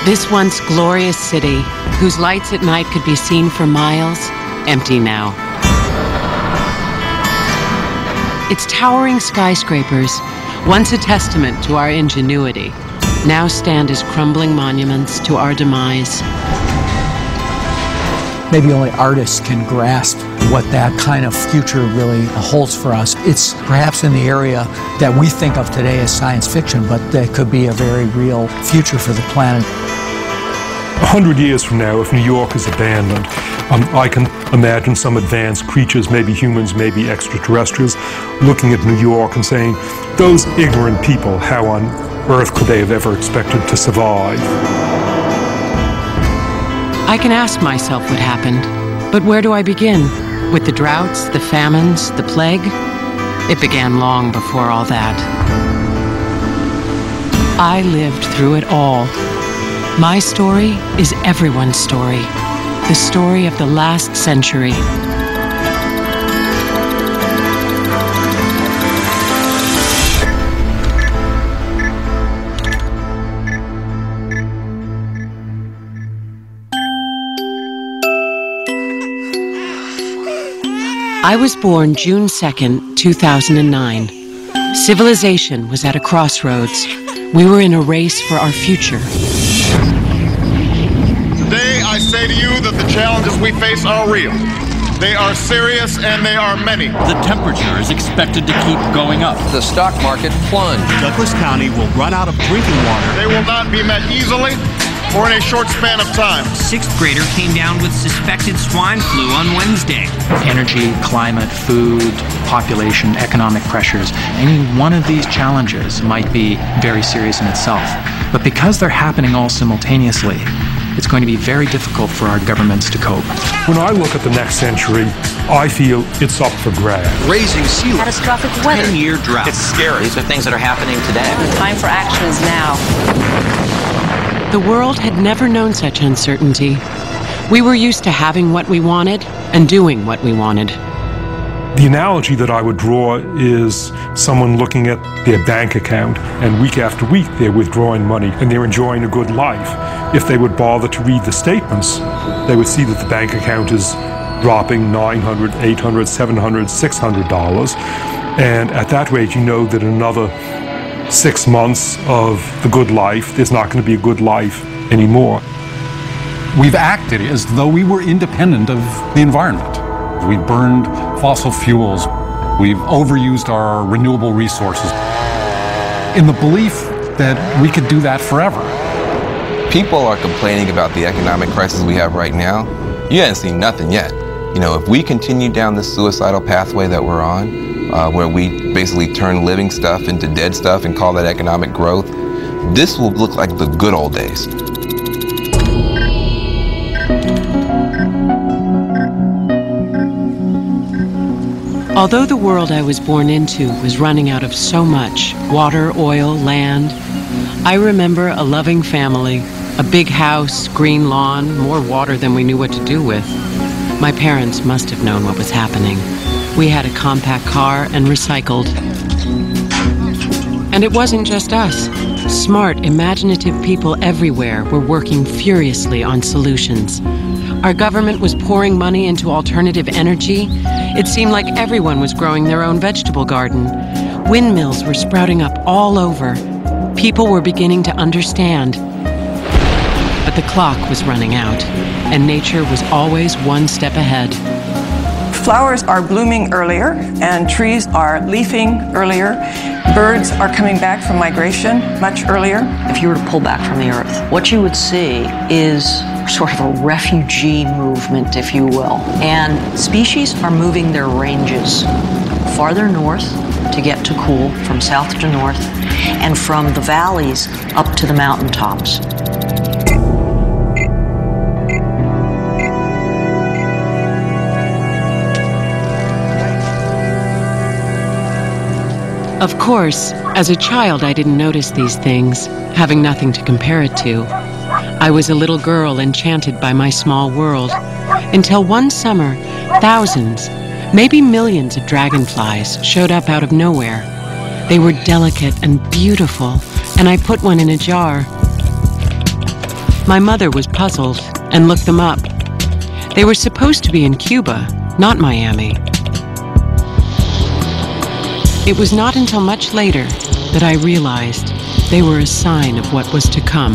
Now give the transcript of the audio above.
This once glorious city, whose lights at night could be seen for miles, empty now. Its towering skyscrapers, once a testament to our ingenuity, now stand as crumbling monuments to our demise. Maybe only artists can grasp what that kind of future really holds for us. It's perhaps in the area that we think of today as science fiction, but that could be a very real future for the planet. 100 years from now, if New York is abandoned, I can imagine some advanced creatures, maybe humans, maybe extraterrestrials, looking at New York and saying, those ignorant people, how on earth could they have ever expected to survive? I can ask myself what happened, but where do I begin? With the droughts, the famines, the plague? It began long before all that. I lived through it all. My story is everyone's story, the story of the last century. I was born June 2nd, 2009. Civilization was at a crossroads. We were in a race for our future. Today, I say to you that the challenges we face are real. They are serious and they are many. The temperature is expected to keep going up. The stock market plunged. Douglas County will run out of drinking water. They will not be met easily or in a short span of time. Sixth grader came down with suspected swine flu on Wednesday. Energy, climate, food, population, economic pressures. Any one of these challenges might be very serious in itself. But because they're happening all simultaneously, it's going to be very difficult for our governments to cope. When I look at the next century, I feel it's up for grabs. Raising sea level. Catastrophic weather. 10-year drought. It's scary. These are things that are happening today. The time for action is now. The world had never known such uncertainty. We were used to having what we wanted and doing what we wanted. The analogy that I would draw is someone looking at their bank account, and week after week they're withdrawing money and they're enjoying a good life. If they would bother to read the statements, they would see that the bank account is dropping $900, $800, $700, $600. And at that rate, you know that in another 6 months of the good life, there's not going to be a good life anymore. We've acted as though we were independent of the environment. We burned fossil fuels. We've overused our renewable resources in the belief that we could do that forever. People are complaining about the economic crisis we have right now. You haven't seen nothing yet. You know, if we continue down this suicidal pathway that we're on, where we basically turn living stuff into dead stuff and call that economic growth, this will look like the good old days. Although the world I was born into was running out of so much, water, oil, land, I remember a loving family, a big house, green lawn, more water than we knew what to do with. My parents must have known what was happening. We had a compact car and recycled. And it wasn't just us. Smart, imaginative people everywhere were working furiously on solutions. Our government was pouring money into alternative energy. It seemed like everyone was growing their own vegetable garden. Windmills were sprouting up all over. People were beginning to understand. But the clock was running out, and nature was always one step ahead. Flowers are blooming earlier, and trees are leafing earlier. Birds are coming back from migration much earlier. If you were to pull back from the Earth, what you would see is sort of a refugee movement, if you will. And species are moving their ranges farther north to get to cool, from south to north, and from the valleys up to the mountaintops. Of course, as a child I didn't notice these things, having nothing to compare it to. I was a little girl enchanted by my small world, until one summer, thousands, maybe millions of dragonflies showed up out of nowhere. They were delicate and beautiful, and I put one in a jar. My mother was puzzled and looked them up. They were supposed to be in Cuba, not Miami. It was not until much later that I realized they were a sign of what was to come.